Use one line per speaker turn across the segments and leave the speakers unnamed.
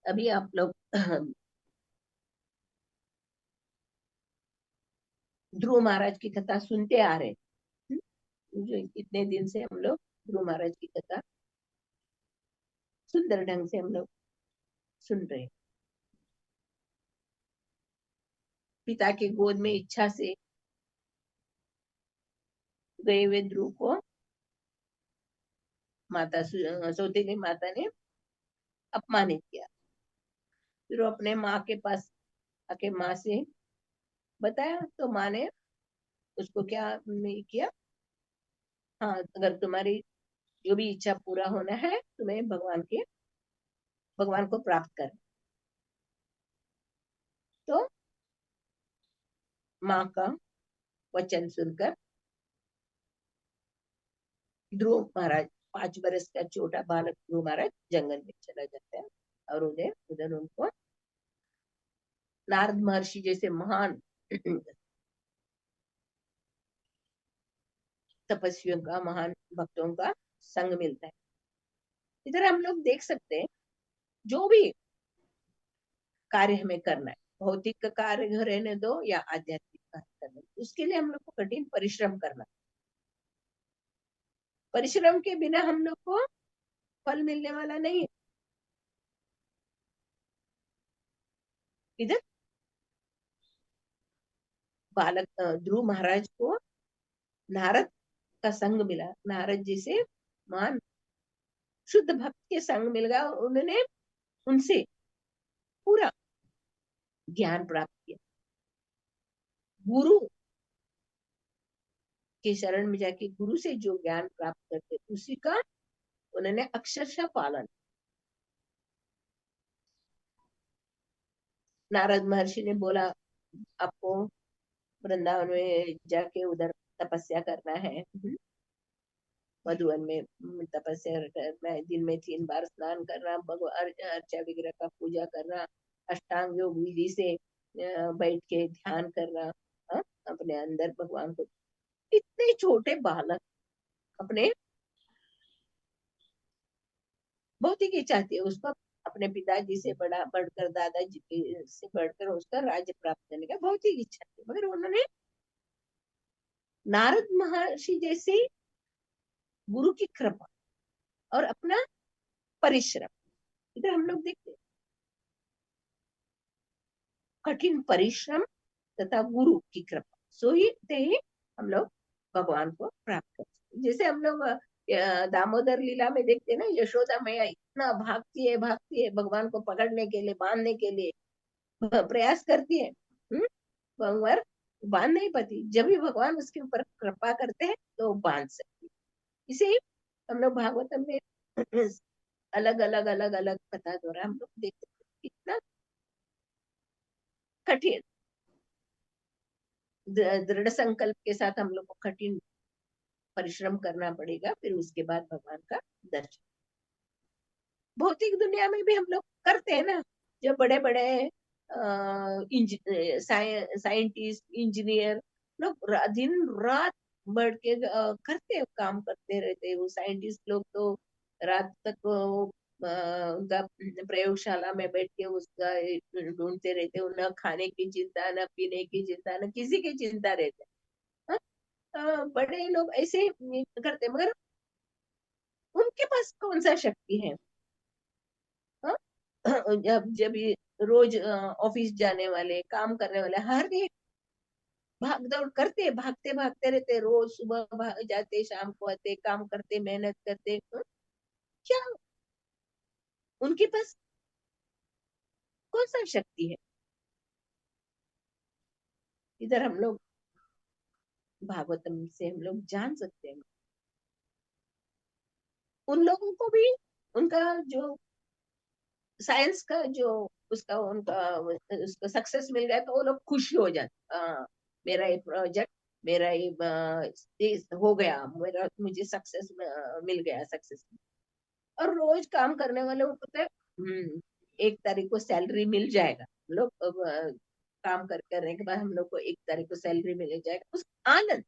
अभी आप लोग ध्रुव महाराज की कथा सुनते आ रहे हैं। जो इतने दिन से हम लोग ध्रुव महाराज की कथा सुंदर ढंग से हम लोग सुन रहे हैं। पिता के गोद में इच्छा से गए हुए ध्रुव को माता सौतेली माता ने अपमानित किया। फिर वो अपने माँ के पास आके माँ से बताया, तो माँ ने उसको क्या नहीं किया, हाँ अगर तुम्हारी जो भी इच्छा पूरा होना है तुम्हें भगवान को प्राप्त कर। तो माँ का वचन सुनकर ध्रुव महाराज, 5 बरस का छोटा बालक ध्रुव महाराज जंगल में चला जाता है और उन्हें उधर उनको नारद महर्षि जैसे महान तपस्वियों का, महान भक्तों का संग मिलता है। इधर हम लोग देख सकते हैं, जो भी कार्य हमें करना है, भौतिक का कार्य रहने दो या आध्यात्मिक कार्य करने दो, उसके लिए हम लोग को कठिन परिश्रम करना। परिश्रम के बिना हम लोग को फल मिलने वाला नहीं है। इधर बालक ध्रुव महाराज को नारद का संग मिला, नारद जी से महान शुद्ध भक्त के संग मिल गया, उन्होंने उनसे पूरा ज्ञान प्राप्त किया। गुरु के शरण में जाके गुरु से जो ज्ञान प्राप्त करते उसी का उन्होंने अक्षरशः पालन। नारद महर्षि ने बोला, आपको वृंदावन में जाके उधर तपस्या करना है, मधुवन में तपस्या करना है, दिन में 3 बार स्नान करना, भगवान अर्चा विग्रह का पूजा करना, अष्टांग योग विधि से बैठ के ध्यान करना, अपने अंदर भगवान को। इतने छोटे बालक अपने बहुत ही चाहते हैं उसको अपने पिताजी से बड़ा बढ़कर, दादाजी से बढ़कर उसका राज्य प्राप्त करने का बहुत ही इच्छा थी, मगर उन्होंने नारद महर्षि जैसे गुरु की कृपा और अपना परिश्रम, इधर हम लोग देखते हैं कठिन परिश्रम तथा गुरु की कृपा, सो ही हम लोग भगवान को प्राप्त कर सकते। जैसे हम लोग दामोदर लीला में देखते हैं ना, यशोदा मैया इतना भागती है भगवान को पकड़ने के लिए, बांधने के लिए प्रयास करती है, मगर बांध नहीं पाती। जब भी भगवान उसके ऊपर कृपा करते हैं तो बांध सकती है। इसे ही हम लोग भागवतम में अलग अलग कथा द्वारा हम लोग देखते हैं कितना कठिन दृढ़ संकल्प के साथ हम लोग को कठिन परिश्रम करना पड़ेगा, फिर उसके बाद भगवान का दर्शन। भौतिक दुनिया में भी हम लोग करते हैं ना, जो बड़े बड़े साइंटिस्ट इंजीनियर लोग दिन रात बढ़ के करते काम करते रहते हैं। वो साइंटिस्ट लोग तो रात तक उनका प्रयोगशाला में बैठ के उसका ढूंढते रहते हैं, न खाने की चिंता, न पीने की चिंता, न किसी की चिंता रहते हैं। बड़े लोग ऐसे करते, मगर उनके पास कौन सा शक्ति है? हाँ? जब ये रोज ऑफिस जाने वाले, काम करने वाले, हर एक भाग दौड़ करते, भागते भागते रहते, रोज सुबह भाग जाते, शाम को आते, काम करते, मेहनत करते, क्या उनके पास कौन सा शक्ति है? इधर हम लोग भागवतम से हम लोग जान सकते हैं उन लोगों को भी उनका जो साइंस का जो उसका उनका उसको सक्सेस मिल गया तो वो लोग खुश हो जाते, मेरा ये प्रोजेक्ट, मेरा ये हो गया, मेरा मुझे सक्सेस मिल गया, सक्सेस। और रोज काम करने वाले को पता है, 1 तारीख को सैलरी मिल जाएगा। लोग काम करने के बाद हम लोग को 1 तारीख को सैलरी मिल जाएगा, उस आनंद,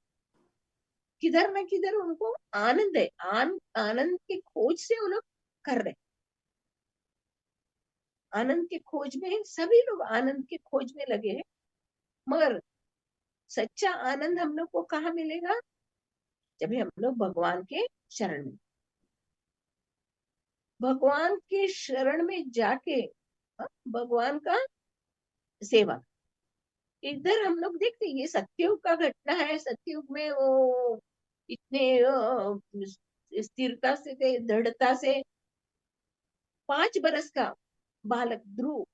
किधर ना किधर उनको आनंद है, आनंद की खोज से वो लोग कर रहे। आनंद के खोज में, सभी लोग आनंद के खोज में लगे हैं, मगर सच्चा आनंद हम लोग को कहाँ मिलेगा? जब हम लोग भगवान के शरण में, भगवान के शरण में जाके, भगवान का सेवा। इधर हम लोग देखते हैं, ये सत्युग का घटना है। सत्युग में वो इतने स्थिरता से थे, दृढ़ता से, 5 बरस का बालक ध्रुव,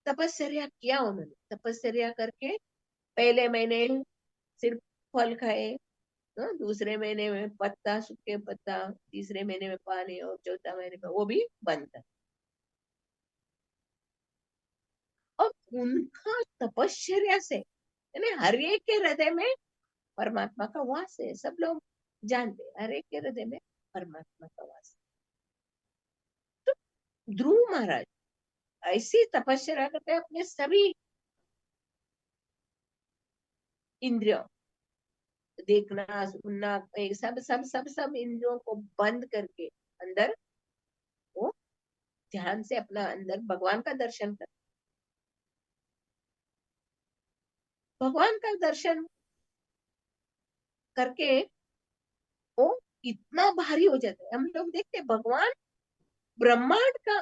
तपस्या किया उन्होंने। तपस्या करके पहले महीने सिर्फ फल खाए, दूसरे महीने में पत्ता, सूखे पत्ता, तीसरे महीने में पानी, और चौथा महीने में वो भी बंद कर। और उनका तपस्या से, यानी हर एक के हृदय में परमात्मा का वास है। सब लोग जानते हैं, हर एक के हृदय में परमात्मा का वास है। तो ध्रुव महाराज ऐसी तपस्या करते हैं, अपने सभी इंद्रियों, देखना, सुनना, सब सब सब सब इंद्रियों को बंद करके अंदर वो ध्यान से अपना अंदर भगवान का दर्शन कर, भगवान का दर्शन करके वो इतना भारी हो जाता है। हम लोग देखते हैं, भगवान ब्रह्मांड का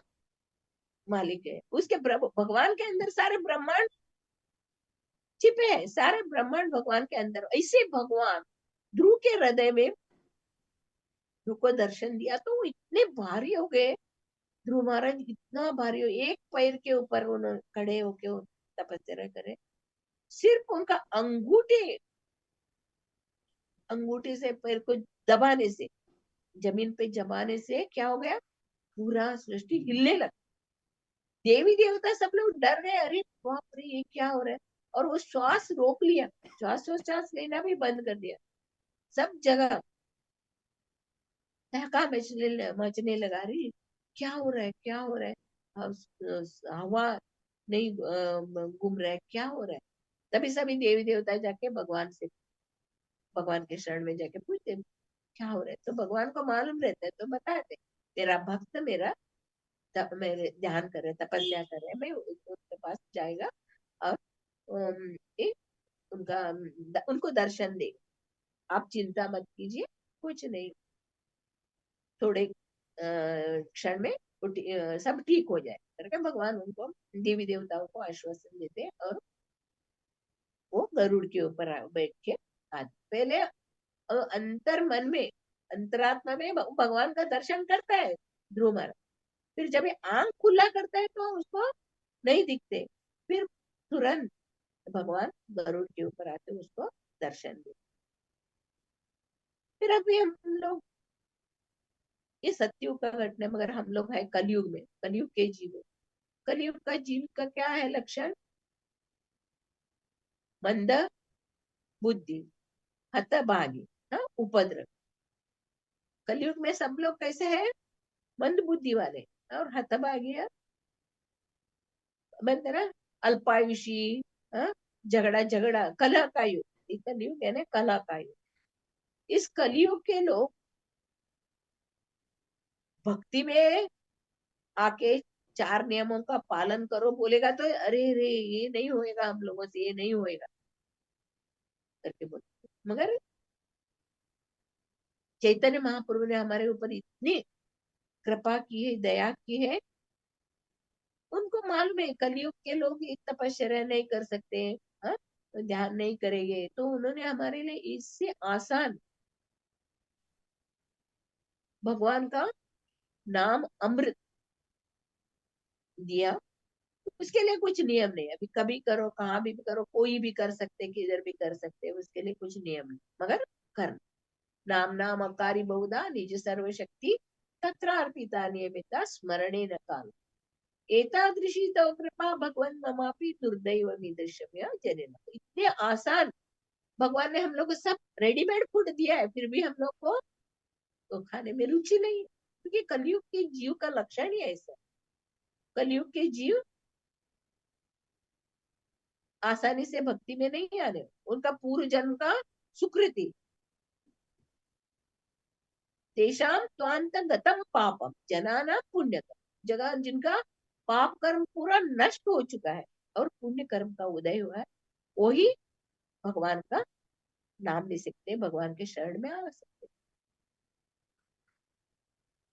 मालिक है। उसके भगवान के अंदर सारे ब्रह्मांड छिपे हैं, सारे ब्रह्मांड भगवान के अंदर। ऐसे भगवान ध्रुव के हृदय में, ध्रुव को दर्शन दिया तो वो इतने भारी हो गए। ध्रुव महाराज इतना भारी हो, एक पैर के ऊपर उन्होंने खड़े होके वो तपस्या करे। सिर्फ उनका अंगूठे, अंगूठे से पैर को दबाने से, जमीन पे जमाने से क्या हो गया? पूरा सृष्टि हिलने लगा। देवी देवता सब लोग डर गए, अरे बाप रे ये क्या हो रहा है। और वो श्वास रोक लिया, श्वास लेना भी बंद कर दिया। सब जगह ठहाका मचने लगा। रही क्या हो रहा है, क्या हो रहा है? हवा नहीं घूम रहा है, क्या हो रहा है? तभी सभी देवी देवता जाके भगवान से, भगवान के शरण में जाके पूछते क्या हो रहा है। तो भगवान को मालूम रहता है, तो बताते, तेरा भक्त मेरा मेरे ध्यान कर रहे, तपस्या कर रहे, मैं उनके पास जाएगा और ये उनका उनको दर्शन दे। आप चिंता मत कीजिए, कुछ नहीं, थोड़े क्षण में सब ठीक हो जाए करके भगवान उनको, देवी देवताओं को आश्वासन देते हैं। और वो गरुड़ के ऊपर बैठ के आते। पहले अंतर मन में, अंतरात्मा में भगवान का दर्शन करता है ध्रुव महाराज। फिर जब ये आंख खुला करता है तो उसको नहीं दिखते। फिर तुरंत भगवान गरुड़ के ऊपर आते उसको दर्शन देते। फिर अभी हम लोग, ये सत्युग का घटना, मगर हम लोग है कलयुग में, कलयुग के जीव। कलयुग का जीव का क्या है लक्षण? मंद बुद्धि, हतभागी, उपद्रव। कलयुग में सब लोग कैसे हैं? मंद बुद्धि वाले और हतभागी है, बनते ना, अल्पायुषी, हाँ, झगड़ा झगड़ा, कलह का युग। ये कलयुग है ना, कलह का युग। इस कलयुग के लोग भक्ति में आके 4 नियमों का पालन करो बोलेगा तो अरे रे ये नहीं होएगा, हम लोगों से ये नहीं होएगा करके बोलते। मगर चैतन्य महाप्रभु ने हमारे ऊपर इतनी कृपा की है, दया की है। उनको मालूम है कलयुग के लोग तपस्या नहीं कर सकते, हाँ, तो ध्यान नहीं करेंगे, तो उन्होंने हमारे लिए इससे आसान भगवान का नाम अमृत दिया। उसके लिए कुछ नियम नहीं, अभी कभी करो, कहाँ भी करो, कोई भी कर सकते, किधर भी कर सकते, उसके लिए कुछ नियम नहीं, मगर कर। नाम नाम अकारी बहुधा निज सर्वशक्ति तत्रार्पिता नियमिता स्मरणे न काल। एतादृशी तव कृपा भगवान ममापि दुर्दैव मीदृशम जनेन। इतने आसान भगवान ने हम लोग को सब रेडीमेड फूड दिया है, फिर भी हम लोग को तो खाने में रुचि नहीं है। क्योंकि कलयुग के जीव का लक्षण ही ऐसा। कलयुग के जीव आसानी से भक्ति में नहीं आने, उनका पूर्व जन्म का सुकृति तेषाम त्वांत गतम पापम जनाना पुण्यकर्म, जगह जिनका पाप कर्म पूरा नष्ट हो चुका है और पुण्य कर्म का उदय हुआ है, वही भगवान का नाम ले सकते हैं, भगवान के शरण में आ सकते हैं।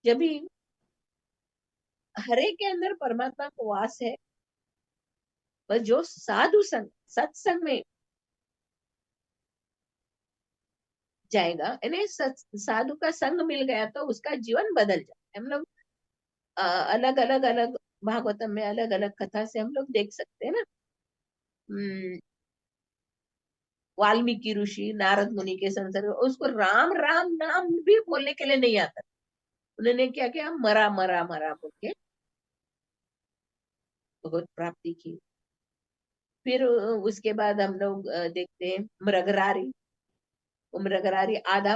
जब भी हरे के अंदर परमात्मा को वास है, बस जो साधु संग सत्संग में जाएगा, यानी साधु का संग मिल गया तो उसका जीवन बदल जाए। हम लोग अलग अलग अलग भागवतम में अलग अलग कथा से हम लोग देख सकते हैं ना। वाल्मीकि ऋषि नारद मुनि के संसर्ग, उसको राम राम नाम भी बोलने के लिए नहीं आता, उन्होंने क्या किया, मरा मरा मरा बोल के भगवत प्राप्ति की। फिर उसके बाद हम लोग देखते हैं मृगरारी। वो मृगरारी आधा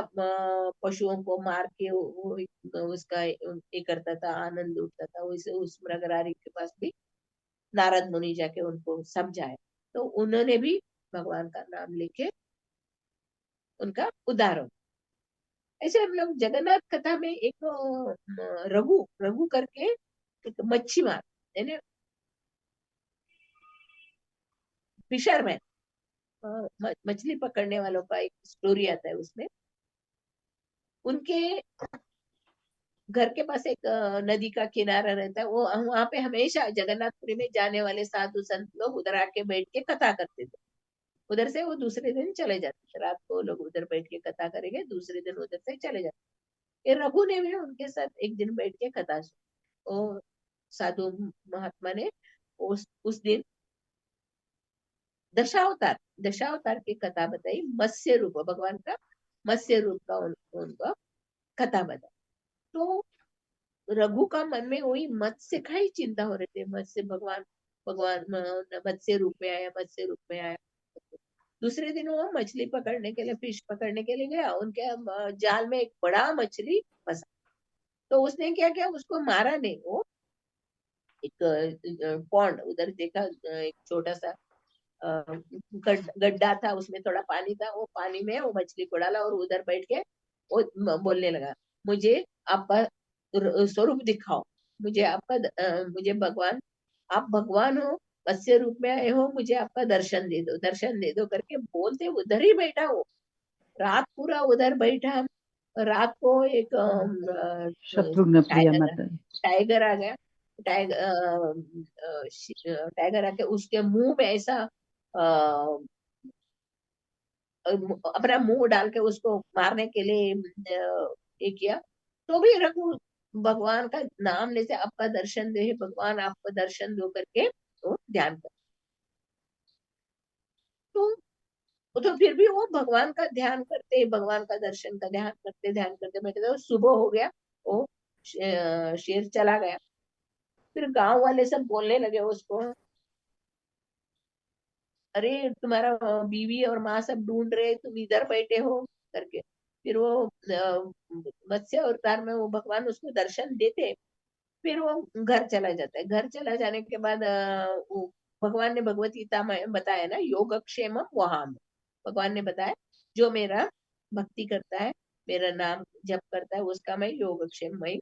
पशुओं को मार के उसका ये करता था, आनंद उठता था। वैसे उस मृगरारी के पास भी नारद मुनि जाके उनको समझाए, तो उन्होंने भी भगवान का नाम लेके उनका उद्धार हो। ऐसे हम लोग जगन्नाथ कथा में एक रघु रघु करके एक मच्छीमार, यानी फिशरमैन, मछली पकड़ने वालों का एक स्टोरी आता है उसमें। उनके घर के पास एक नदी का किनारा रहता है, वो वहां पे हमेशा जगन्नाथपुरी में जाने वाले साधु संत लोग उधर आके बैठ के कथा करते थे। उधर से वो दूसरे दिन चले जाते थे, रात को लोग उधर बैठ के कथा करेंगे, दूसरे दिन उधर से चले जाते। ये रघु ने भी उनके साथ एक दिन बैठ के कथा सुनी। वो साधु महात्मा ने उस दिन दशावतार दशावतार की कथा बताई, मत्स्य रूप भगवान का, मत्स्य रूप का उनका कथा बताई। तो रघु का मन में वही मत्स्य का ही चिंता हो रही थी, मत्स्य भगवान, भगवान मत्स्य रूप में आया, मत्स्य रूप में आया। दूसरे दिन वो मछली पकड़ने के लिए, फिश पकड़ने के लिए गया, उनके जाल में एक बड़ा मछली फंसा। तो उसने क्या किया, उसको मारा नहीं, वो एक पॉन्ड उधर देखा, एक छोटा सा गड्ढा था, उसमें थोड़ा पानी था, वो पानी में वो मछली को डाला और उधर बैठ के वो बोलने लगा, मुझे आपका स्वरूप दिखाओ, मुझे आपका मुझे भगवान, आप भगवान हो, मत्स्य रूप में आए हो, मुझे आपका दर्शन दे दो, दर्शन दे दो करके बोलते उधर ही बैठा वो, रात पूरा उधर बैठा। रात को एक
शत्रुघ्न प्रिय
टाइगर
माता।
टाइगर आ गया। टाइगर आके उसके मुंह में ऐसा अपना मुंह डाल के उसको मारने के लिए ये किया। तो भी रघु भगवान का नाम लेते, आपका दर्शन दे भगवान, आपको दर्शन दो करके तो ध्यान कर। तो फिर भी वो भगवान का ध्यान करते, भगवान का दर्शन का ध्यान करते, मैं कहता हूँ सुबह हो गया, वो शेर चला गया। फिर गांव वाले सब बोलने लगे उसको, अरे तुम्हारा बीवी और माँ सब ढूंढ रहे, तुम इधर बैठे हो करके। फिर वो मत्स्य अवतार में वो भगवान उसको दर्शन देते। फिर वो घर चला जाता है, घर चला जाने के बाद वो भगवान ने भगवत गीता में बताया ना, योगक्षेम वहां में भगवान ने बताया, जो मेरा भक्ति करता है, मेरा नाम जप करता है, उसका मैं योगक्षेम मैं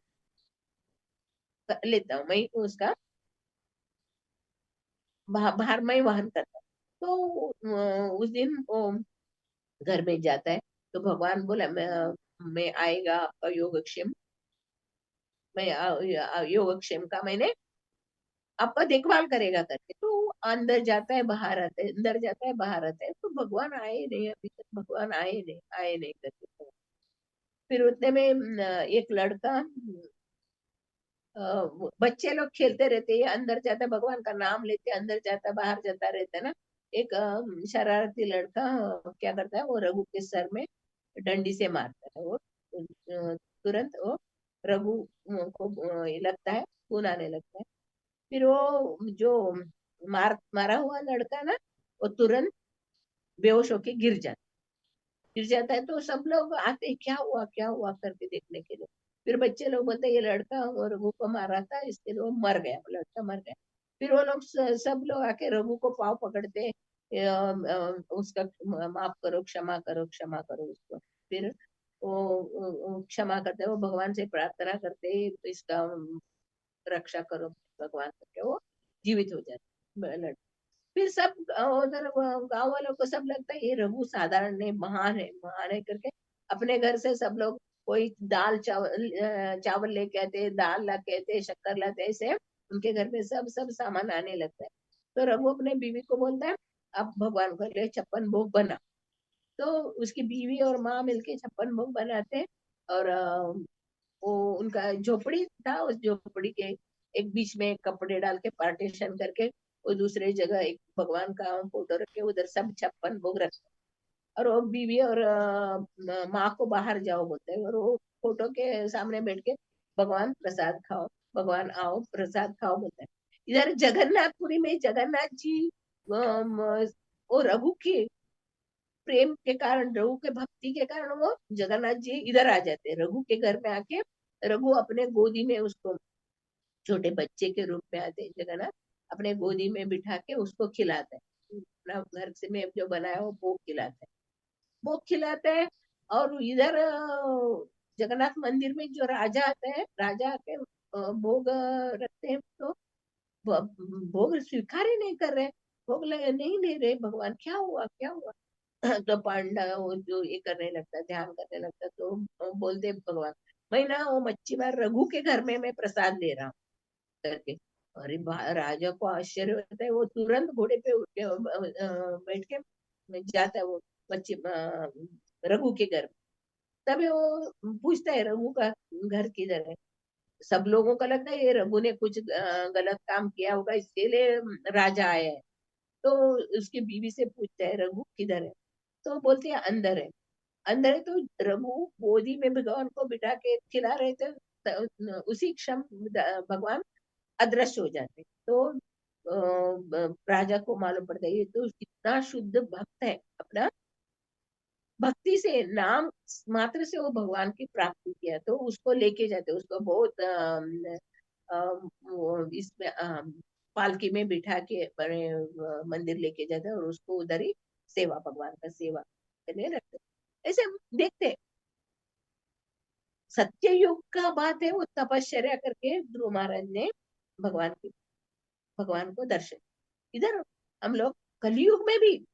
लेता हूँ, मैं उसका भार मैं वहन करता हूँ। तो उस दिन वो घर में जाता है, तो भगवान बोला, मैं आएगा आपका योगक्षेम, मैं योगक्षेम का मैंने आपका देखभाल करेगा करके। तो वो अंदर जाता है बाहर आता है, अंदर जाता है बाहर आता है, तो भगवान आए नहीं, अभी तक भगवान आए नहीं करके। फिर उतने में एक लड़का, बच्चे लोग खेलते रहते हैं, अंदर जाता है, भगवान का नाम लेते, अंदर जाता बाहर जाता रहता है ना। एक शरारती लड़का क्या करता है, वो रघु के सर में डंडी से मारता है, वो तुरंत वो रघु ये लगता है, खून आने लगता है। फिर वो जो मारा हुआ लड़का ना, वो तुरंत बेहोश होके गिर जाता है। तो सब लोग आते हैं, क्या हुआ करके देखने के लिए। फिर बच्चे लोग बोलते हैं, ये लड़का वो रघु को मारा था, इसके लिए वो मर गया, वो लड़का मर गया। फिर वो लोग सब लोग आके रघु को पाँव पकड़ते उसका माफ करो, क्षमा करो, क्षमा करो उसको। फिर वो क्षमा करते, वो भगवान से प्रार्थना करते, इसका रक्षा करो भगवान करके, वो जीवित हो जाते। फिर सब उधर गांव वालों को सब लगता है ये रघु साधारण नहीं, महान है करके अपने घर से सब लोग कोई दाल चावल चावल लेके आते, दाल लाके आते, शक्कर लाते, ऐसे उनके घर में सब सब सामान आने लगता है। तो रघु अपने बीवी को बोलता है अब भगवान को ले 56 भोग बना। तो उसकी बीवी और माँ मिलके 56 भोग बनाते हैं। और वो उनका झोपड़ी था, उस झोपड़ी के एक बीच में कपड़े डाल के पार्टीशन करके वो दूसरे जगह एक भगवान का फोटो रख के उधर सब 56 भोग रखते हैं। और वो बीवी और माँ को बाहर जाओ बोलते हैं, और वो फोटो के सामने बैठ के भगवान प्रसाद खाओ, भगवान आओ प्रसाद खाओ बोलते हैं। इधर जगन्नाथपुरी में जगन्नाथ जी वो रघु की प्रेम के कारण, रघु के भक्ति के कारण वो जगन्नाथ जी इधर आ जाते हैं, रघु के घर में आके रघु अपने गोदी में उसको छोटे बच्चे के रूप में आते हैं, जगन्नाथ अपने गोदी में बिठा के उसको खिलाते हैं, अपना घर से में जो बनाया वो भोग खिलाते हैं, भोग खिलाते हैं। और इधर जगन्नाथ मंदिर में जो राजा आते हैं, राजा आके भोग रखते हैं, तो भोग स्वीकार ही नहीं कर रहे, भोग नहीं ले रहे, भगवान क्या हुआ क्या हुआ। तो पांडा वो जो ये करने लगता, ध्यान करने लगता, तो बोलते भगवान मैं ना वो मच्छी मार रघु के घर में मैं प्रसाद ले रहा हूँ करके। अरे राजा को आश्चर्य होता है, वो तुरंत घोड़े पे उठ के बैठ के जाता है वो मच्छी रघु के घर में। तभी वो पूछता है रघु का घर किधर है। सब लोगों का लगता है ये रघु ने कुछ गलत काम किया होगा, इसके लिए राजा आया है। तो उसकी बीवी से पूछता है रघु किधर है, तो बोलते हैं अंदर है। अंदर है, तो रघु गोदी में भगवान को बिठा के खिला रहे थे, उसी क्षण भगवान अदृश्य हो जाते। तो राजा को मालूम पड़ता है ये तो कितना शुद्ध भक्त है, अपना भक्ति से नाम मात्र से वो भगवान की प्राप्ति किया। तो उसको लेके जाते, उसको बहुत इसमें पालकी में बिठा के बड़े मंदिर लेके जाते और उसको उधर ही सेवा, भगवान का सेवा करने रखते। ऐसे हम देखते हैं, सत्य युग का बात है, वो तपश्चर्या करके ध्रुव महाराज ने भगवान की भगवान को दर्शन। इधर हम लोग कलयुग में भी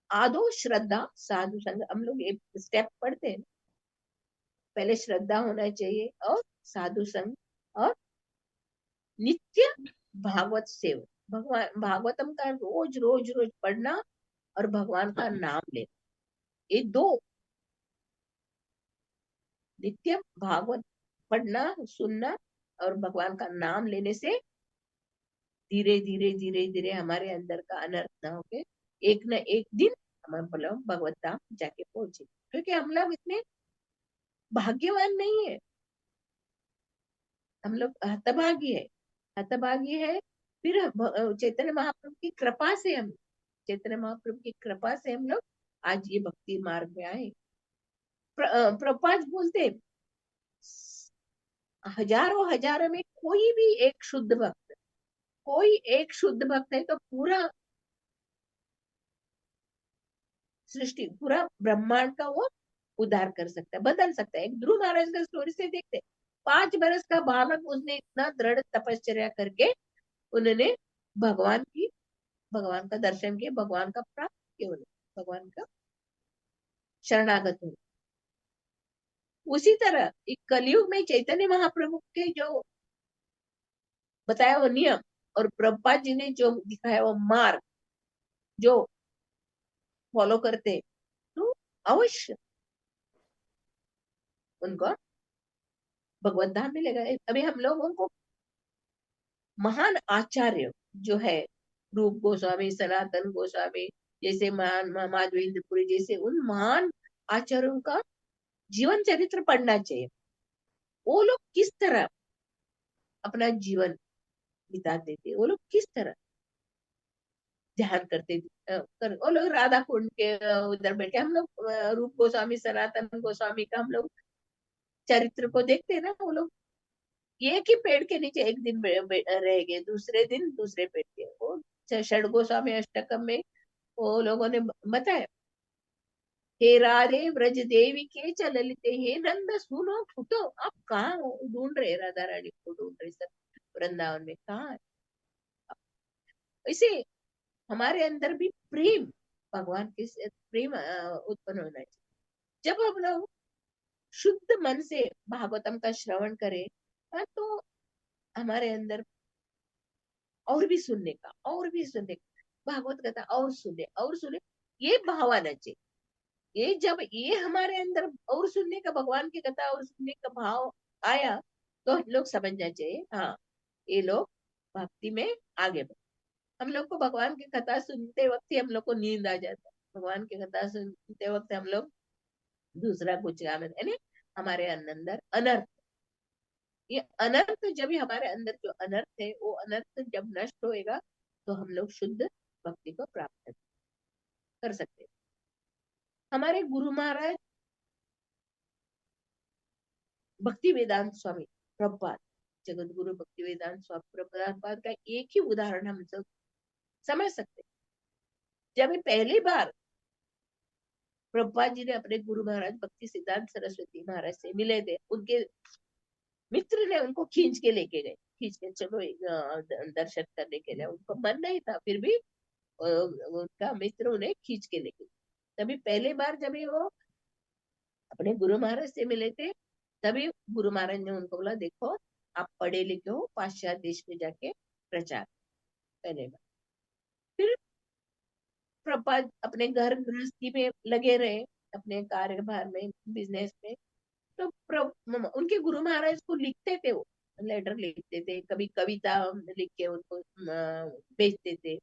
आदो श्रद्धा साधु संग, हम लोग एक स्टेप पढ़ते हैं, पहले श्रद्धा होना चाहिए और साधु संग और नित्य भागवत सेवा, भगवान भागवतम का रोज रोज रोज पढ़ना और भगवान का नाम लेना, ये दो, नित्य भागवत पढ़ना सुनना और भगवान का नाम लेने से धीरे धीरे धीरे धीरे हमारे अंदर का अनर्थ ना होके एक न एक दिन हम मतलब भगवत धाम जाके पहुंचे। क्योंकि हम लोग इतने भाग्यवान नहीं है, हम लोग हतभागी है, हतभागी है। फिर चैतन्य महाप्रभु की कृपा से हम, चैतन्य महाप्रभु की कृपा से हम लोग आज ये भक्ति मार्ग में आए। प्रपात बोलते हजारों हजारों में कोई भी एक शुद्ध भक्त, कोई एक शुद्ध भक्त है तो पूरा सृष्टि, पूरा ब्रह्मांड का वो उद्धार कर सकता है, बदल सकता है। एक ध्रुव महाराज का स्टोरी से देखते, 5 बरस का बालक, उसने इतना दृढ़ तपश्चर्या करके उन्होंने भगवान की, भगवान का दर्शन किया, भगवान का प्राप्त किया, उन्होंने भगवान का शरणागत हुए। उसी तरह एक कलयुग में चैतन्य महाप्रभु के जो बताया वो नियम और प्रभुपाद जी ने जो दिखाया वो मार्ग जो फॉलो करते, तो अवश्य उनको भगवत धाम मिलेगा। अभी हम लोगों को महान आचार्य जो है, रूप गोस्वामी, सनातन गोस्वामी जैसे, महान माधवेंद्रपुरी जैसे, उन महान आचार्यों का जीवन चरित्र पढ़ना चाहिए। वो लोग किस तरह अपना जीवन बिताते थे, वो लोग किस तरह ध्यान करते थे, वो लोग राधा कुंड के उधर बैठे, हम लोग रूप गोस्वामी, सनातन गोस्वामी का हम लोग चरित्र को देखते हैं ना, वो लोग एक ही पेड़ के नीचे एक दिन रह गए, दूसरे दिन दूसरे पेड़ के, वो षड गोस्वामी अष्टकम में वो लोगों ने बताया हे राधे ब्रज देवी के चललिते, हे नंद सुनो फुटो। आप कहाँ हो? ढूंढ रहे, राधा रानी को ढूंढ रहे सब वृंदावन में, कहाँ है? इसे हमारे अंदर भी प्रेम, भगवान के से प्रेम उत्पन्न होना चाहिए। जब हम लोग शुद्ध मन से भागवतम का श्रवण करें, तो हमारे अंदर और भी सुनने का, और भी सुनने का, भागवत कथा और सुने, ये भाव आना चाहिए। ये जब ये हमारे अंदर और सुनने का, भगवान की कथा और सुनने का भाव आया, तो हम लोग समझना चाहिए, हाँ ये लोग भक्ति में आगे बढ़े। हम लोग को भगवान की कथा सुनते वक्त ही हम लोग को नींद आ जाता है। भगवान की कथा सुनते वक्त हम लोग दूसरा कुछ काम, यानी हमारे अंदर अनर्थ, ये अनर्थ जब भी हमारे अंदर जो अनर्थ है, वो अनर्थ जब नष्ट होएगा, तो हम लोग शुद्ध भक्ति को प्राप्त कर सकते हैं। हमारे गुरु महाराज भक्ति वेदांत स्वामी प्रभुपाद, जगत गुरु भक्ति वेदांत स्वामी प्रभुपाद का एक ही उदाहरण हम सब समझ सकते हैं। जब पहली बार प्रभुपाद जी ने अपने गुरु महाराज भक्ति सिद्धांत सरस्वती महाराज से मिले थे, उनके मित्र ने उनको खींच के लेके गए, खींच के चलो दर्शन करने के लिए। उनको मन नहीं था, फिर भी उनका मित्र उन्हें खींच के लेके गए। तभी पहली बार जब वो अपने गुरु महाराज से मिले थे, तभी गुरु महाराज ने उनको बोला, देखो आप पढ़े लिखे हो, पाश्चात्य देश में जाके प्रचार। पहले बार फिर प्रभुपाद अपने घर गृहस्थी में लगे रहे, अपने कार्यभार में, बिजनेस में। तो उनके गुरु महाराज को लिखते थे, वो लेटर लिखते थे, कभी कविता लिख के उनको भेजते थे।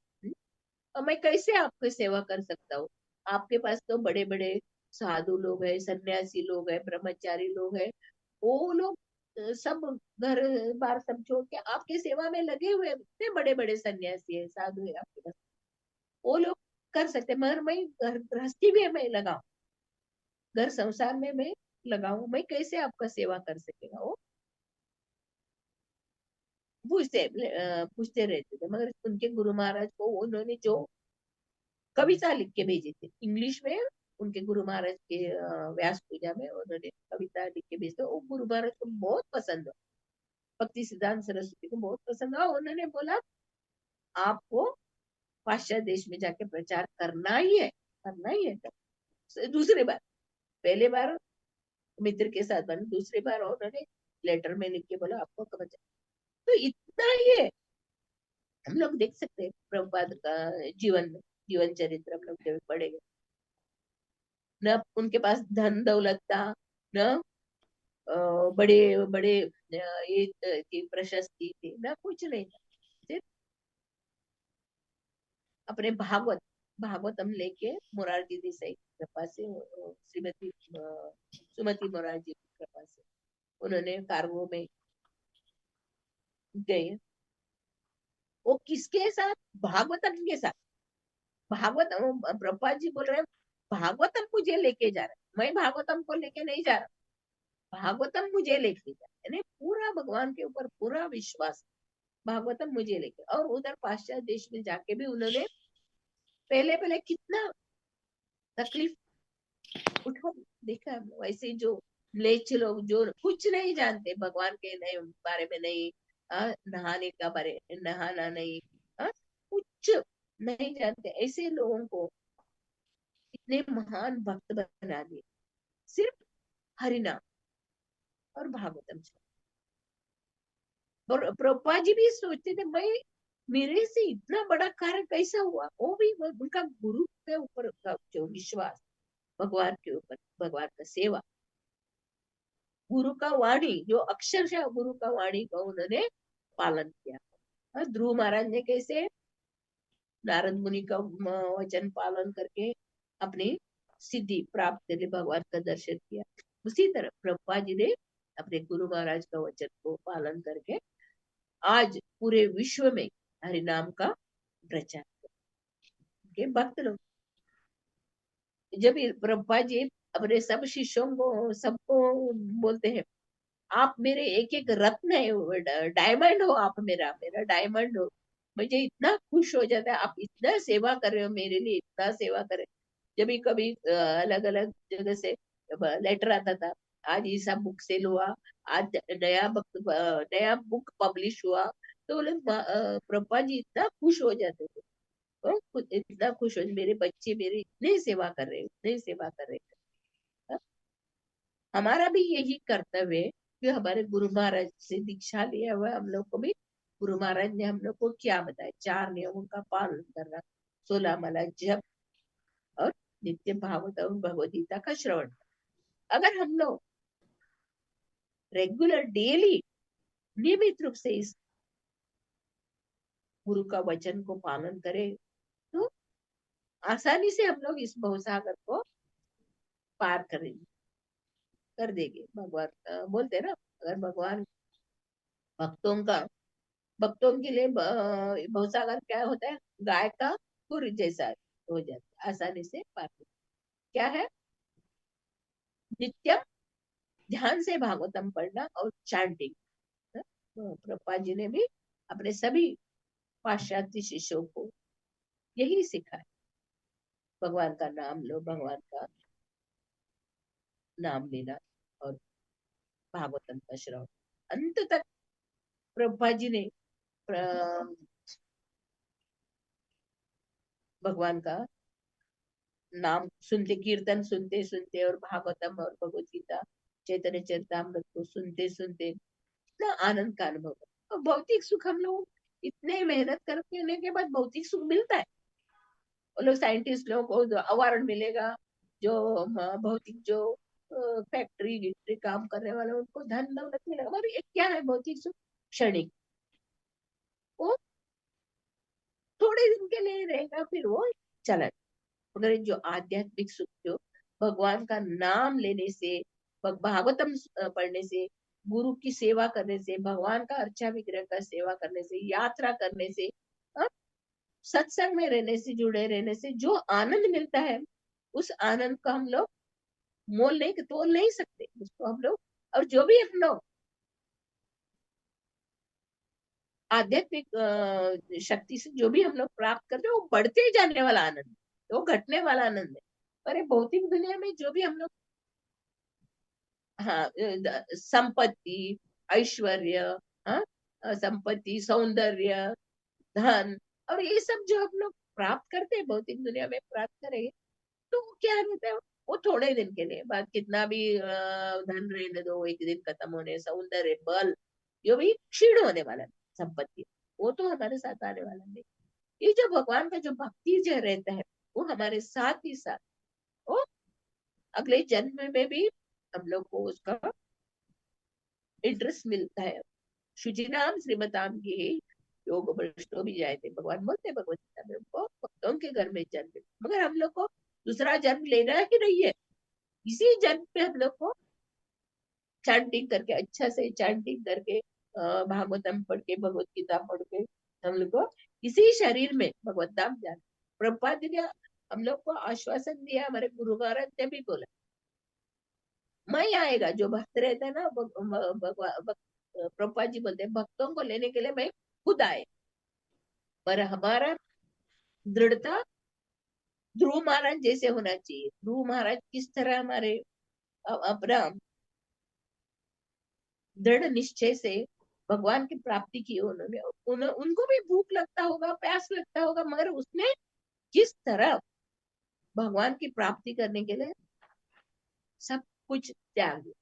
और मैं कैसे आपकी सेवा कर सकता हूँ? आपके पास तो बड़े बड़े साधु लोग हैं, सन्यासी लोग हैं, ब्रह्मचारी लोग हैं, वो लोग सब घर बार सब छोड़ के आपकी सेवा में लगे हुए हैं। इतने बड़े बड़े सन्यासी है, साधु है आपके पास, वो लोग कर सकते, मगर मैं घर गृहस्थी में मैं लगाऊ, घर संसार में मैं लगाऊ, मैं कैसे आपका सेवा कर सकेगा? वो पूछते रहते थे। मगर उनके गुरु महाराज को उन्होंने जो कविता लिख के भेजी थी इंग्लिश में, उनके गुरु महाराज के व्यास पूजा में उन्होंने कविता लिख के भेजी, वो गुरु महाराज को बहुत पसंद हो, भक्ति सिद्धांत सरस्वती को बहुत पसंद हुआ। उन्होंने बोला, आपको पाश्चात्य देश में जाके प्रचार करना ही है, करना ही है। दूसरी बार, पहले बार मित्र के साथ बने, दूसरी बार उन्होंने लेटर में लिख के बोला, आपको कब। तो इतना ही है, हम लोग देख सकते हैं प्रभुपाद का जीवन में, जीवन चरित्र हम लोग जब पढ़ेंगे, न उनके पास धन दौलत था, न बड़े बड़े ये की प्रशस्ति थी, न कुछ नहीं था। सिर्फ अपने भागवतम लेके मोरारजी देसाई की कृपा से, श्रीमती सुमति मोरारजी की कृपा से उन्होंने कार्गो में गए। वो किसके साथ? भागवतम के साथ। भागवतम, प्रभुपाद जी बोल रहे हैं, भागवतम मुझे लेके जा रहा है, मैं भागवतम को लेके नहीं जा रहा, भागवतम मुझे लेके जा रहा है। पूरा भगवान के ऊपर पूरा विश्वास, भागवतम मुझे लेके। और उधर पाश्चात्य देश में जाके भी उन्होंने पहले पहले कितना तकलीफ उठा, देखा है। वैसे जो लेच लोग जो कुछ नहीं जानते, भगवान के नहीं बारे में नहीं, नहाने का बारे, नहाना नहीं, कुछ नहीं जानते, ऐसे लोगों को इतने महान भक्त बना दिए, सिर्फ हरिनाम और भागवतम से। और प्रभुपाद जी भी सोचते थे, भाई मेरे से इतना बड़ा कार्य कैसा हुआ? वो भी उनका गुरु के ऊपर का जो विश्वास, भगवान के ऊपर, भगवान का सेवा, गुरु का वाणी, जो अक्षरशः गुरु का वाणी का उन्होंने पालन किया। ध्रुव महाराज ने कैसे नारद मुनि का वचन पालन करके अपनी सिद्धि प्राप्त करके भगवान का दर्शन किया, उसी तरह प्रभुपाद जी ने अपने गुरु महाराज का वचन को पालन करके आज पूरे विश्व में हरिनाम का प्रचार के भक्त लोग। जब प्रभुपाद जी अपने सब शिष्यों को, सबको बोलते हैं, आप मेरे एक एक रत्न है, डायमंड हो आप, मेरा मेरा डायमंड हो। मुझे इतना खुश हो जाता है, आप इतना सेवा कर रहे हो मेरे लिए, इतना सेवा कर रहे हो। जब भी कभी अलग अलग जगह से लेटर आता था, आज ईसा बुक सेल हुआ, आज नया बुक पब्लिश हुआ, तो बोले प्रभुपाद जी इतना खुश हो जाते थे। इतना खुश हो, मेरे बच्चे मेरी इतनी सेवा कर रहे, इतनी सेवा कर रहे। हाँ? हमारा भी यही कर्तव्य है कि हमारे गुरु महाराज से दीक्षा लिया हुआ हम लोग को भी गुरु महाराज ने हम लोग को क्या बताया, 4 नियमों का पालन करना, 16 माला जप और नित्य भागवत और भगवद गीता का श्रवण। अगर हम लोग रेगुलर डेली नियमित रूप से इस गुरु का वचन को पालन करें, तो आसानी से हम लोग इस भवसागर को पार करेंगे, कर देंगे। भगवान बोलते हैं ना, अगर भगवान भक्तों के लिए भवसागर क्या होता है, गाय का खुर जैसा हो जाता है, आसानी से पार क्या है, नित्यम ध्यान से भागवतम पढ़ना और चैंटिंग। तो प्रभुपाद जी ने भी अपने सभी पाश्चात्य शिष्यों को यही सिखाया, भगवान का नाम लो, भगवान का नाम लेना और भागवतम का श्रवण। अंत तक प्रभुपाद जी ने भगवान का नाम सुनते, कीर्तन सुनते सुनते और भागवतम और भगवत गीता चैतन्य चरितामृत को सुनते सुनते इतना आनंद का अनुभव। और भौतिक सुख हम लोग इतने मेहनत करने के बाद भौतिक सुख मिलता है, वो लोग साइंटिस्ट लोगों को अवार्ड मिलेगा, जो भौतिक जो फैक्ट्री गिट्री काम करने वाले उनको धन दौलत मिलेगा, मगर ये क्या है, भौतिक सुख क्षणिक, वो थोड़े दिन के लिए रहेगा, फिर वो चला। मगर जो आध्यात्मिक सुख, जो भगवान का नाम लेने से, भागवतम पढ़ने से, गुरु की सेवा करने से, भगवान का अर्चा विग्रह का सेवा करने से, यात्रा करने से, सत्संग में रहने से, जुड़े रहने से जो आनंद मिलता है, उस आनंद को हम लोग तोल नहीं सकते उसको हम लोग। और जो भी हम लोग आध्यात्मिक शक्ति से जो भी हम लोग प्राप्त करते हैं, वो बढ़ते जाने वाला आनंद है, वो घटने वाला आनंद है। पर ये भौतिक दुनिया में जो भी हम लोग, हाँ, संपत्ति, ऐश्वर्य, हाँ, संपत्ति, सौंदर्य, धन, और ये सब जो हम लोग प्राप्त करते हैं भौतिक दुनिया में प्राप्त करेंगे, तो वो क्या रहता है, वो थोड़े दिन के लिए, बाद कितना भी धन रहने दो, एक दिन खत्म होने, सौंदर्य, बल, जो भी क्षीण होने वाला है, संपत्ति, वो तो हमारे साथ आने वाला नहीं। ये जो भगवान का जो भक्ति जो रहता है, वो हमारे साथ ही साथ, वो अगले जन्म में भी हम लोग को उसका इंटरेस्ट मिलता है। शुचिनाम श्रीमताम की योग भ्रष्टो भी जाए थे, भगवान बोलते भगवत गीता में, उनको भक्तों के घर में जन्म, मगर हम लोग को दूसरा जन्म लेना ही नहीं है। इसी जन्म पे हम लोग को चैंटिंग करके, अच्छा से चैंटिंग करके, भागवतम पढ़ के, भगवत गीता पढ़ के, हम लोग को इसी शरीर में भगवत धाम जाना। प्रभुपाद जी ने हम लोग को आश्वासन दिया, हमारे गुरु महाराज ने भी बोला, मैं आएगा जो भक्त रहता है ना, प्रभुपाद जी बोलते हैं, भक्तों को लेने के लिए मैं खुद आए, पर हमारा दृढ़ता ध्रुव महाराज जैसे होना चाहिए। ध्रुव महाराज किस तरह हमारे अपना दृढ़ निश्चय से भगवान की प्राप्ति की उन्होंने, उनको भी भूख लगता होगा, प्यास लगता होगा, मगर उसने किस तरह भगवान की प्राप्ति करने के लिए सब कुछ त्याग दिया।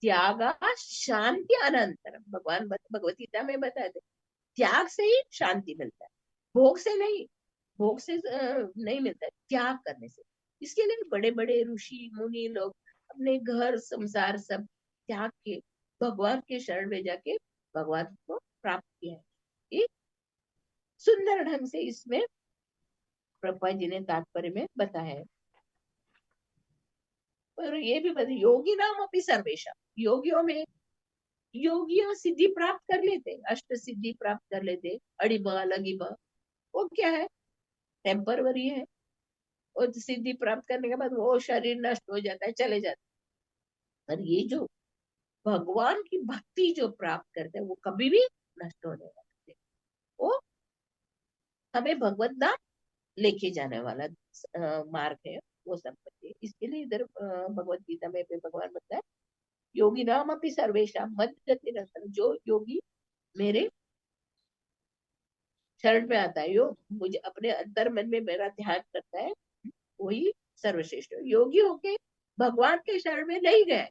त्यागा शांति अनंतरम, भगवान भगवत गीता में बताते, त्याग से ही शांति मिलता है, भोग से नहीं, भोग से नहीं मिलता है, त्याग करने से। इसके लिए बड़े बड़े ऋषि मुनि लोग अपने घर संसार सब त्याग के भगवान के शरण में जाके भगवान को प्राप्त किया है। ये सुंदर ढंग से इसमें प्रभुपाद जी ने तात्पर्य में बताया है। और ये भी बता, योगी नाम अपनी सर्वेशा, योगियों में योगियों सिद्धि प्राप्त कर लेते, अष्ट सिद्धि प्राप्त कर लेते, अड़िबा लगिबा, वो क्या है, टेम्परवरी है, और सिद्धि प्राप्त करने के बाद वो शरीर नष्ट हो जाता है, चले जाता है। पर ये जो भगवान की भक्ति जो प्राप्त करते हैं, वो कभी भी नष्ट होने वाला नहीं, वो हमें भगवत धाम लेके जाने वाला मार्ग है। वो संपत्ति है। इसके लिए इधर भगवत गीता में भगवान बताए योगी नाम अपनी सर्वेशा मद गति निरंतर, जो योगी मेरे शरण में आता है, यो मुझे अपने अंतर मन में मेरा ध्यान करता है, वही सर्वश्रेष्ठ है। योगी होके भगवान के शरण में नहीं गए,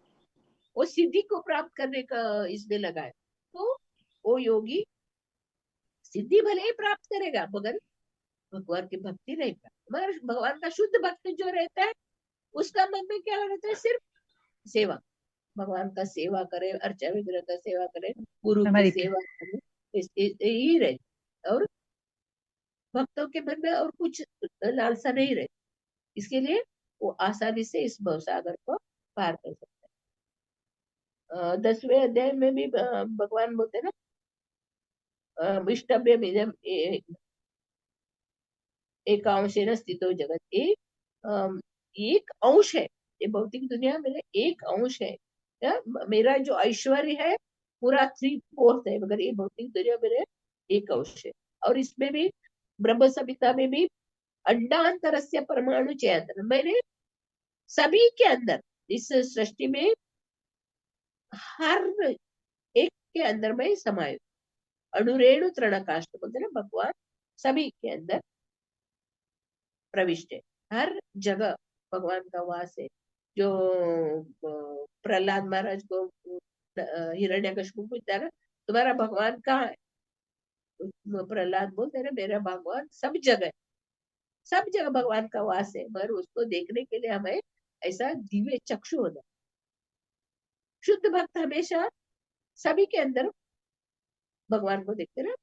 वो सिद्धि को प्राप्त करने का इसमें लगा है, तो वो योगी सिद्धि भले ही प्राप्त करेगा मगर भगवान की भक्ति नहीं प्राप्त। मगर भगवान का शुद्ध भक्त जो रहता है उसका मन में क्या रहता है, सिर्फ सेवा, भगवान का सेवा करे, अर्चा विग्रह का सेवा करे, गुरु की
हमारी
सेवा करे, यही रहे। और भक्तों के मन में और कुछ लालसा नहीं रहे, इसके लिए वो आसानी से इस भवसागर को पार कर सकते हैं। 10वें अध्याय में भी भगवान बोलते हैं ना, विष्टभ्य एकांशेन स्थितो जगत, एक अंश है ये भौतिक दुनिया, मेरा एक अंश है। मेरा जो ऐश्वर्य है पूरा 3/4 है, मगर ये भौतिक दुनिया मेरे एक अंश है। और इसमें भी ब्रह्म संहिता में भी अंडांतरस्य परमाणु चयंत्र, मैंने सभी के अंदर, इस सृष्टि में हर एक के अंदर में समाये, अणुरेणु तृणकाष्ठ बोलते ना, भगवान सभी के अंदर प्रविष्ट है, हर जगह भगवान का वास है। जो प्रहलाद महाराज को हिरण्यकशिपु पूछता है ना, तुम्हारा भगवान कहाँ है, तो प्रहलाद बोलते हैं ना, मेरा भगवान सब जगह है, सब जगह भगवान का वास है, मगर उसको देखने के लिए हमें ऐसा दिव्य चक्षु होना। शुद्ध भक्त हमेशा सभी के अंदर भगवान को देखते ना।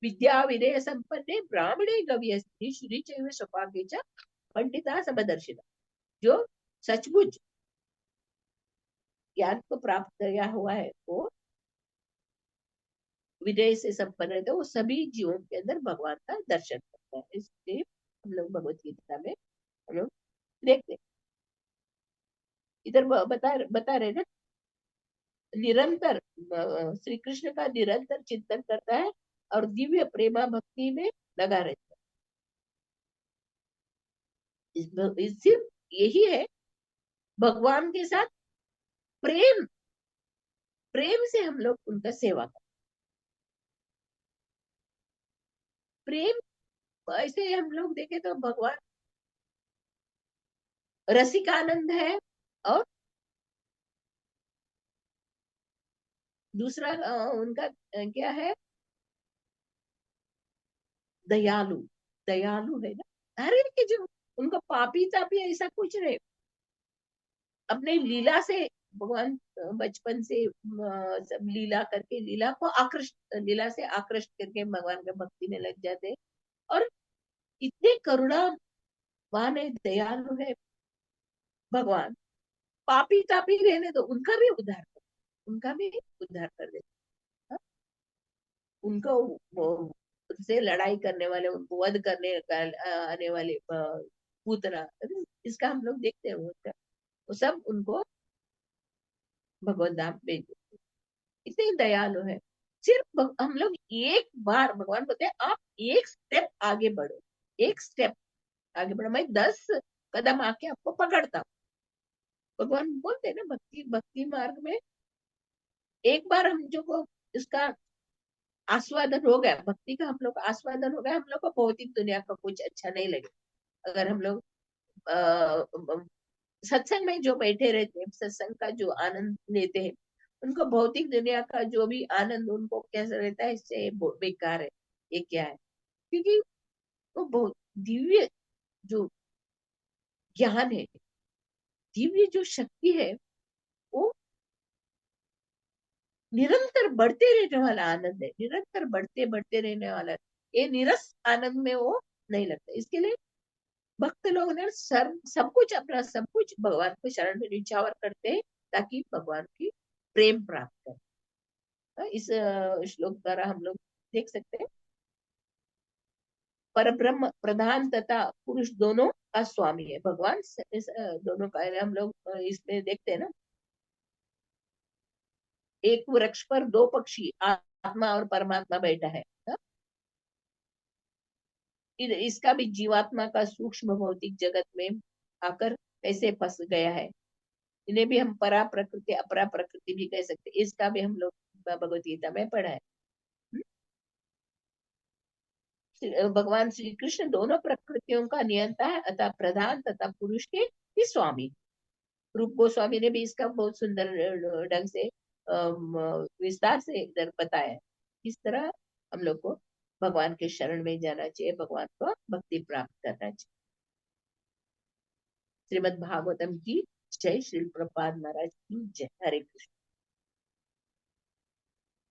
विद्या विनय संपन्ने ब्राह्मणे गव्यस्ति श्री चैव स्वपाके च पंडिता समदर्शिना, जो सचमुच ज्ञान को प्राप्त किया हुआ है, वो विनय से संपन्न रहता है, वो सभी जीवों के अंदर भगवान का दर्शन करता है। इसलिए हम लोग भगवत गीता में हम लोग देखते हैं, इधर बता रहे ना, निरंतर श्री कृष्ण का निरंतर चिंतन करता है और दिव्य प्रेमा भक्ति में लगा रहता है। सिर्फ यही है, भगवान के साथ प्रेम, प्रेम से हम लोग उनका सेवा करते, प्रेम। ऐसे हम लोग देखें तो भगवान रसिकानंद है, और दूसरा उनका क्या है, दयालु, दयालु है ना। हर एक के जो उनका पापी तापी ऐसा कुछ नहीं, अपने लीला से भगवान बचपन से सब लीला करके लीला को आकृष्ट, लीला से आकृष्ट करके भगवान का भक्ति में लग जाते हैं। और इतने करुणावान है, दयालु है भगवान, पापी तापी रहने दो, उनका भी उद्धार कर, उनका भी उद्धार कर देते। हाँ? उनको उनसे लड़ाई करने वाले, उनको वध करने का आने वाले पूतना, इसका हम लोग देखते हैं, वो सब उनको भगवत धाम भेज देते, इतने दयालु है। सिर्फ हम लोग एक बार, भगवान बोलते हैं आप एक स्टेप आगे बढ़ो, एक स्टेप आगे बढ़ो, मैं 10 कदम आके आपको पकड़ता हूँ। भगवान बोलते हैं ना, भक्ति भक्ति मार्ग में एक बार हम जो को इसका आस्वादन हो गया, भक्ति का हम लोग आस्वादन हो गया, हम लोग को भौतिक दुनिया का कुछ अच्छा नहीं लगे। अगर हम लोग सत्संग में जो बैठे रहते हैं, सत्संग का जो आनंद लेते हैं, उनको भौतिक दुनिया का जो भी आनंद उनको कैसा रहता है, इससे बेकार है, ये क्या है, क्योंकि वो बहुत दिव्य जो ज्ञान है, दिव्य जो शक्ति है, वो निरंतर बढ़ते रहने वाला आनंद है, निरंतर बढ़ते बढ़ते रहने वाला, ये निरस आनंद में वो नहीं लगता। इसके लिए भक्त लोग ने सब कुछ, अपना सब कुछ भगवान को शरण में निछावर करते हैं, ताकि भगवान की प्रेम प्राप्त करें। इस श्लोक द्वारा हम लोग देख सकते हैं, पर ब्रह्म प्रधान तथा पुरुष दोनों का स्वामी है भगवान। इस दोनों का हम लोग इसमें देखते हैं ना, एक वृक्ष पर 2 पक्षी, आत्मा और परमात्मा बैठा है। इसका भी जीवात्मा का सूक्ष्म भौतिक जगत में आकर कैसे फंस गया है। इन्हें भी हम परा प्रकृति अपरा प्रकृति भी कह सकते हैं। इसका भी हम लोग भगवत गीता में पढ़ा है। हम्म? भगवान श्री कृष्ण दोनों प्रकृतियों का नियंता है, अतः प्रधान तथा पुरुष के भी स्वामी। रूप गोस्वामी ने भी इसका बहुत सुंदर ढंग से विस्तार से इधर बताया है। इस तरह हम लोग को भगवान के शरण में जाना चाहिए, भगवान को भक्ति प्राप्त करना चाहिए। श्रीमद् भागवतम की जय, श्री प्रभुपाद महाराज की जय। हरे कृष्ण।